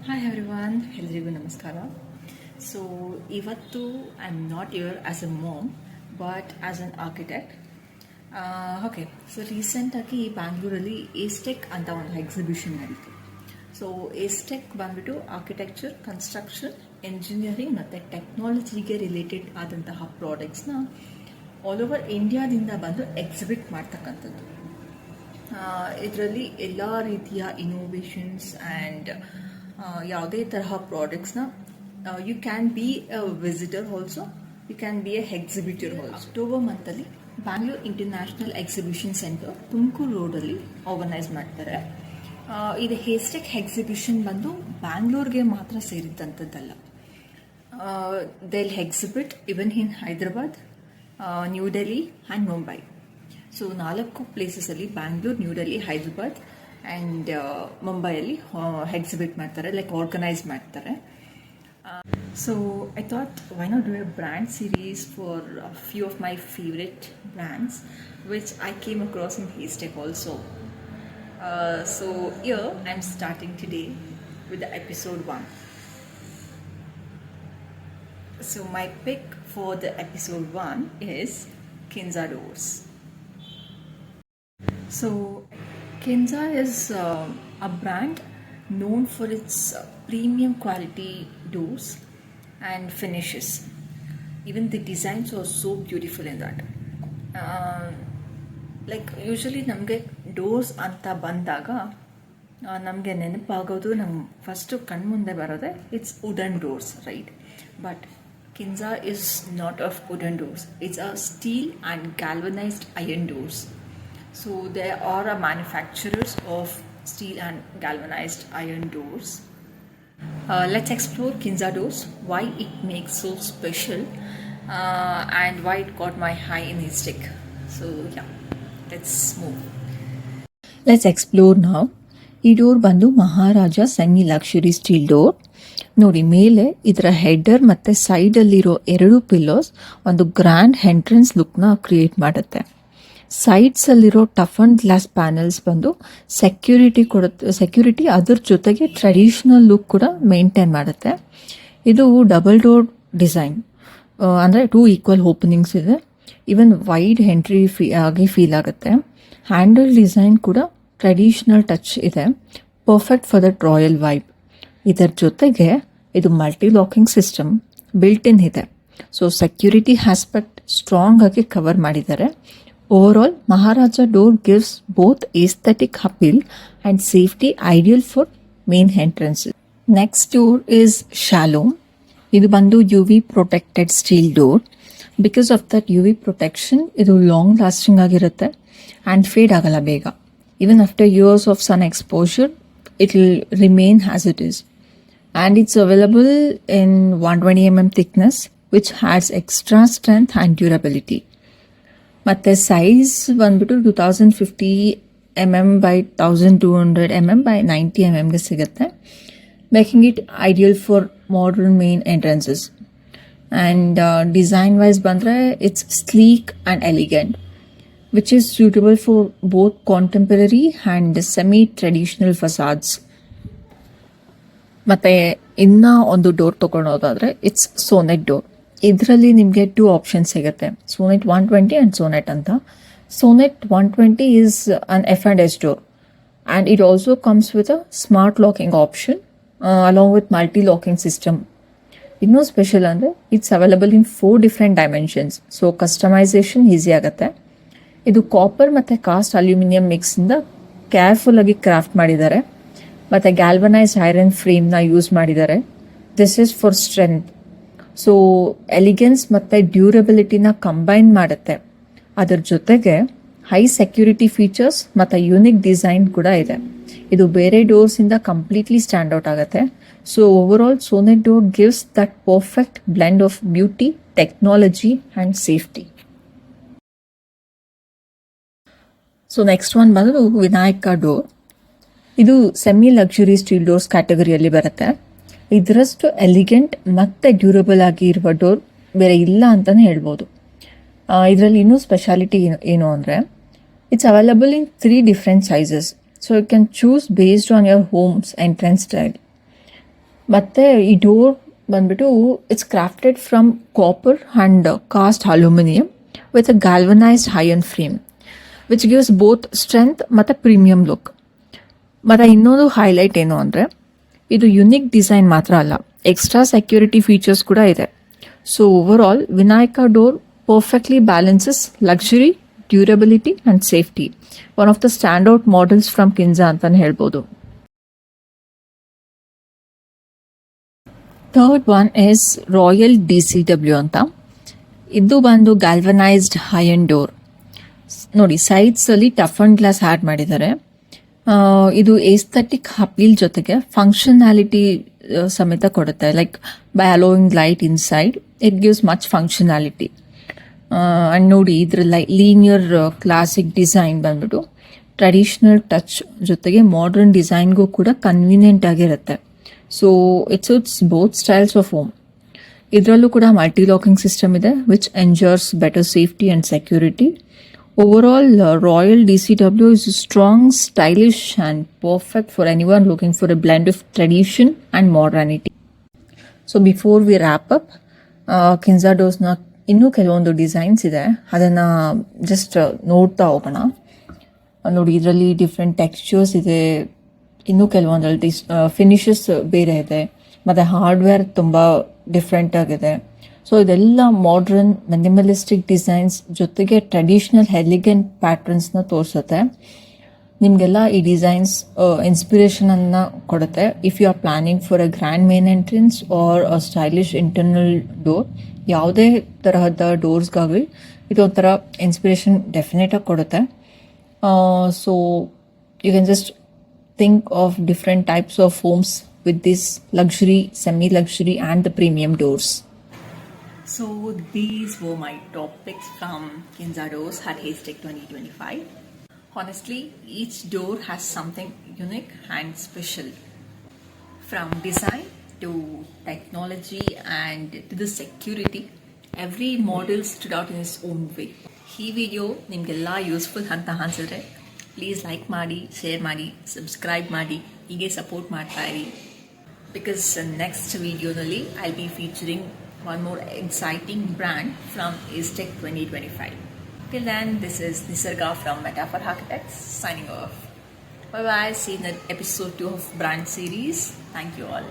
Hi everyone, ಎಲ್ರಿಗೂ ನಮಸ್ಕಾರ. So ಇವತ್ತು I am not here as a mom but as an architect. Okay, so ರೀಸೆಂಟಾಗಿ ಬ್ಯಾಂಗ್ಳೂರಲ್ಲಿ ಏಸ್ಟೆಕ್ ಅಂತ ಒಂದು ಎಕ್ಸಿಬಿಷನ್ ನಡೀತು. ಸೊ ಏಸ್ಟೆಕ್ ಬಂದ್ಬಿಟ್ಟು ಆರ್ಕಿಟೆಕ್ಚರ್, ಕನ್ಸ್ಟ್ರಕ್ಷನ್, ಎಂಜಿನಿಯರಿಂಗ್ ಮತ್ತು ಟೆಕ್ನಾಲಜಿಗೆ ರಿಲೇಟೆಡ್ ಆದಂತಹ ಪ್ರಾಡಕ್ಟ್ಸ್ನ ಆಲ್ ಓವರ್ ಇಂಡಿಯಾದಿಂದ ಬಂದು ಎಕ್ಸಿಬಿಟ್ ಮಾಡ್ತಕ್ಕಂಥದ್ದು. ಇದರಲ್ಲಿ ಎಲ್ಲ ರೀತಿಯ ಇನೋವೇಷನ್ಸ್ ಆ್ಯಂಡ್ ಯಾವುದೇ ತರಹ ಪ್ರಾಡಕ್ಟ್ಸ್ನ you can be a visitor also, you can be a exhibitor also. October ಮಂತಲ್ಲಿ Bangalore international exhibition centre Tumakuru ರೋಡಲ್ಲಿ ಆರ್ಗನೈಸ್ ಮಾಡ್ತಾರೆ. ಇದು ಹೇಸ್ಟೆಕ್ ಎಕ್ಸಿಬಿಷನ್ ಬಂದು ಬ್ಯಾಂಗ್ಳೂರ್ಗೆ ಮಾತ್ರ ಸೇರಿದಂಥದ್ದಲ್ಲ. They exhibit even in Hyderabad, New Delhi and Mumbai. So 4 ಪ್ಲೇಸಸಲ್ಲಿ ಬ್ಯಾಂಗ್ಳೂರ್, ನ್ಯೂ ಡೆಲ್ಲಿ, ಹೈದರಾಬಾದ್ ಆ್ಯಂಡ್ ಮುಂಬೈಯಲ್ಲಿ ಎಕ್ಸಿಬಿಟ್ ಮಾಡ್ತಾರೆ, ಲೈಕ್ ಆರ್ಗನೈಸ್ ಮಾಡ್ತಾರೆ. So I thought why not do a brand series for few of my favourite brands which I came across in ಹೇಸ್ಟೆಕ್ also. So here I'm starting today with the episode 1. So my pick for the episode 1 is Kinza Doors. So Kinza is a brand known for its premium quality doors and finishes. Even the designs are so beautiful in that. Like usually ನಮಗೆ doors ಅಂತ ಬಂದಾಗ ನಮಗೆ ನೆನಪಾಗೋದು, ನಮ್ಮ first ಕಣ್ಮುಂದೆ ಬರೋದೆ it's wooden doors, right? But Kinsa is not of wooden doors, it's a steel and galvanised iron doors. So they are a manufacturers of steel and galvanized iron doors. Let's explore Kinza Doors, why it makes so special and why it caught my eye in Heatstek. So yeah, let's move. Let's explore now. ಈ door ಬಂದು ಮಹಾರಾಜ semi ಲಕ್ಷರಿ steel door. ನೋಡಿ, ಮೇಲೆ ಇದರ header ಮತ್ತು ಸೈಡಲ್ಲಿರೋ 2 pillars ಒಂದು grand entrance ಲುಕ್ನ create ಮಾಡುತ್ತೆ. ಸೈಡ್ಸಲ್ಲಿರೋ tough and glass panels ಬಂದು security ಅದ್ರ ಜೊತೆಗೆ ಟ್ರೆಡಿಷನಲ್ ಲುಕ್ ಕೂಡ ಮೇಂಟೈನ್ ಮಾಡುತ್ತೆ. ಇದು ಡಬಲ್ ಡೋರ್ ಡಿಸೈನ್, ಅಂದರೆ 2 ಈಕ್ವಲ್ ಓಪನಿಂಗ್ಸ್ ಇದೆ. ಈವನ್ ವೈಡ್ ಎಂಟ್ರಿ ಆಗಿ ಫೀಲ್ ಆಗುತ್ತೆ. ಹ್ಯಾಂಡಲ್ ಡಿಸೈನ್ ಕೂಡ ಟ್ರೆಡಿಷನಲ್ ಟಚ್ ಇದೆ, perfect for that royal vibe. ಇದರ ಜೊತೆಗೆ ಇದು multi locking system built in ಇದೆ. ಸೊ ಸೆಕ್ಯೂರಿಟಿ ಆಸ್ಪೆಕ್ಟ್ ಸ್ಟ್ರಾಂಗ್ ಆಗಿ ಕವರ್ ಮಾಡಿದ್ದಾರೆ. Overall, Maharaja door gives both aesthetic appeal and safety, ideal for main entrances. Next door is Shalom. Idu bandu UV protected steel door. Because of that UV protection, idu long lasting agirutte and fade agala bega. Even after years of sun exposure, it will remain as it is. And it's available in 120 mm thickness, which adds extra strength and durability. ಮತ್ತು size ಬಂದ್ಬಿಟ್ಟು 2050 mm by 1200 mm by 90 mmಗೆ ಸಿಗುತ್ತೆ, making it ideal for modern main entrances. And design wise ಬಂದರೆ it's sleek and elegant, which is suitable for both contemporary and semi traditional facades. ಮತ್ತು ಇನ್ನೂ ಒಂದು door ತೊಗೊಳೋದಾದರೆ it's Sonnet door. ಇದರಲ್ಲಿ ನಿಮಗೆ 2 options ಸಿಗುತ್ತೆ, ಸೋನೆಟ್ 120 ಆ್ಯಂಡ್ ಸೋನೆಟ್ ಅಂತ. Sonnet 120 is an F&S door and it also comes with a smart locking option along with multi locking system. ಇನ್ನೂ special ಅಂದರೆ it's available in 4 different dimensions, so customisation easy ಆಗುತ್ತೆ. ಇದು copper ಮತ್ತು cast aluminium ಮಿಕ್ಸಿಂದ ಕೇರ್ಫುಲ್ಲಾಗಿ craft ಮಾಡಿದ್ದಾರೆ ಮತ್ತು galvanised iron ಫ್ರೇಮ್ನ ಯೂಸ್ ಮಾಡಿದ್ದಾರೆ. This is for strength. So elegance ಮತ್ತು ಡ್ಯೂರಬಿಲಿಟಿನ ಕಂಬೈನ್ ಮಾಡುತ್ತೆ. ಅದರ ಜೊತೆಗೆ ಹೈ ಸೆಕ್ಯೂರಿಟಿ ಫೀಚರ್ಸ್ ಮತ್ತು ಯೂನಿಕ್ ಡಿಸೈನ್ ಕೂಡ ಇದೆ. ಇದು ಬೇರೆ ಡೋರ್ಸಿಂದ ಕಂಪ್ಲೀಟ್ಲಿ ಸ್ಟ್ಯಾಂಡ್ ಔಟ್ ಆಗುತ್ತೆ. So overall Sonnet door gives that perfect blend of beauty, technology and safety. So next one ಬಂದು ವಿನಾಯಕ ಡೋರ್. ಇದು ಸೆಮಿ ಲಕ್ಸುರಿ ಸ್ಟೀಲ್ ಡೋರ್ಸ್ ಕ್ಯಾಟಗರಿಯಲ್ಲಿ ಬರುತ್ತೆ. ಇದರಷ್ಟು ಎಲಿಗೆಂಟ್ ಮತ್ತು ಡ್ಯೂರಬಲ್ ಆಗಿ ಇರುವ ಡೋರ್ ಬೇರೆ ಇಲ್ಲ ಅಂತಲೇ ಹೇಳ್ಬೋದು. ಇದರಲ್ಲಿ ಇನ್ನೂ ಸ್ಪೆಷಾಲಿಟಿ ಏನು ಅಂದರೆ it's available in 3 different sizes, so you can choose based on your homes entrance style. ಮತ್ತು ಈ ಡೋರ್ ಬಂದ್ಬಿಟ್ಟು it's crafted from copper and cast aluminium with a galvanised iron frame which gives both strength ಮತ್ತು premium look. ಮತ್ತು ಇನ್ನೊಂದು highlight ಏನು ಅಂದರೆ ಇದು unique design ಮಾತ್ರ ಅಲ್ಲ, ಎಕ್ಸ್ಟ್ರಾ ಸೆಕ್ಯೂರಿಟಿ ಫೀಚರ್ಸ್ ಕೂಡ ಇದೆ. So over all Vinayaka door perfectly balances luxury, durability and safety. One of the standout models from Kinsa ಅಂತಲೇ ಹೇಳ್ಬೋದು. Third one is Royal DCW ಅಂತ. ಇದು ಬಂದು ಗ್ಯಾಲ್ವನೈಸ್ಡ್ ಐರನ್ ಡೋರ್. ನೋಡಿ, ಸೈಡ್ಸಲ್ಲಿ ಟಫ್ ಅಂಡ್ ಗ್ಲಾಸ್ ಆ್ಯಡ್ ಮಾಡಿದ್ದಾರೆ. ಇದು ಏಸ್ಥೆಟಿಕ್ ಅಪೀಲ್ ಜೊತೆಗೆ ಫಂಕ್ಷನಾಲಿಟಿ ಸಮೇತ ಕೊಡುತ್ತೆ. Like by allowing light inside it gives much functionality. And ನೋಡಿ, ಇದ್ರ ಲೀನಿಯರ್ ಕ್ಲಾಸಿಕ್ ಡಿಸೈನ್ ಬಂದ್ಬಿಟ್ಟು ಟ್ರೆಡಿಷ್ನಲ್ ಟಚ್ ಜೊತೆಗೆ ಮಾಡರ್ನ್ ಡಿಸೈನ್ಗೂ ಕೂಡ ಕನ್ವೀನಿಯೆಂಟ್ ಆಗಿರುತ್ತೆ. So it's both styles of home. ಇದರಲ್ಲೂ ಕೂಡ ಮಲ್ಟಿ ಲಾಕಿಂಗ್ ಸಿಸ್ಟಮ್ ಇದೆ which ensures better safety and security. Overall, Royal DCW is strong, stylish and perfect for anyone looking for a blend of tradition and modernity. So before we wrap up, Kinza Doors-ನ ಇನ್ನೂ ಕೆಲವೊಂದು designs ಇದೆ, ಅದನ್ನು just ನೋಡ್ತಾ ಹೋಗೋಣ. ನೋಡಿ, ಇದರಲ್ಲಿ different textures ಇದೆ, ಇನ್ನೂ ಕೆಲವೊಂದರಲ್ಲಿ ಫಿನಿಷಸ್ ಬೇರೆ ಇದೆ, ಮತ್ತು ಹಾರ್ಡ್ವೇರ್ ತುಂಬ ಡಿಫ್ರೆಂಟ್ ಆಗಿದೆ. ಸೊ ಇದೆಲ್ಲ ಮಾಡ್ರನ್ ಮಿನಿಮಲಿಸ್ಟಿಕ್ ಡಿಸೈನ್ಸ್ ಜೊತೆಗೆ ಟ್ರೆಡಿಷ್ನಲ್ ಎಲಿಗೆಂಟ್ ಪ್ಯಾಟ್ರನ್ಸ್ನ ತೋರಿಸುತ್ತೆ. ನಿಮಗೆಲ್ಲ ಈ ಡಿಸೈನ್ಸ್ ಇನ್ಸ್ಪಿರೇಷನನ್ನು ಕೊಡುತ್ತೆ. If you are planning for a grand main entrance or a stylish internal door, ಯಾವುದೇ ತರಹದ ಡೋರ್ಸ್ಗಾಗಲಿ ಇದೊಂಥರ ಇನ್ಸ್ಪಿರೇಷನ್ ಡೆಫಿನೆಟಾಗಿ ಕೊಡುತ್ತೆ. So you can just think of different types of homes with this luxury, semi-luxury and the premium doors. So these were my top picks from Kinza Doors at Haystack 2025. Honestly, each door has something unique and special. From design to technology and to the security, every model stood out in its own way. ಈ video ನಿಮಗೆಲ್ಲ useful ಅಂತ ಅನಿಸಿದ್ರೆ please like ಮಾಡಿ, share ಮಾಡಿ, subscribe ಮಾಡಿ, ಹೀಗೆ support ಮಾಡ್ತಾ ಇರಿ. ಬಿಕಾಸ್ ನೆಕ್ಸ್ಟ್ ವಿಡಿಯೋನಲ್ಲಿ I will be featuring one more exciting brand from Haystack 2025. Till then, this is Nisarga from Metaphor Architects signing off. Bye bye. See you in episode 2 of brand series. Thank you all.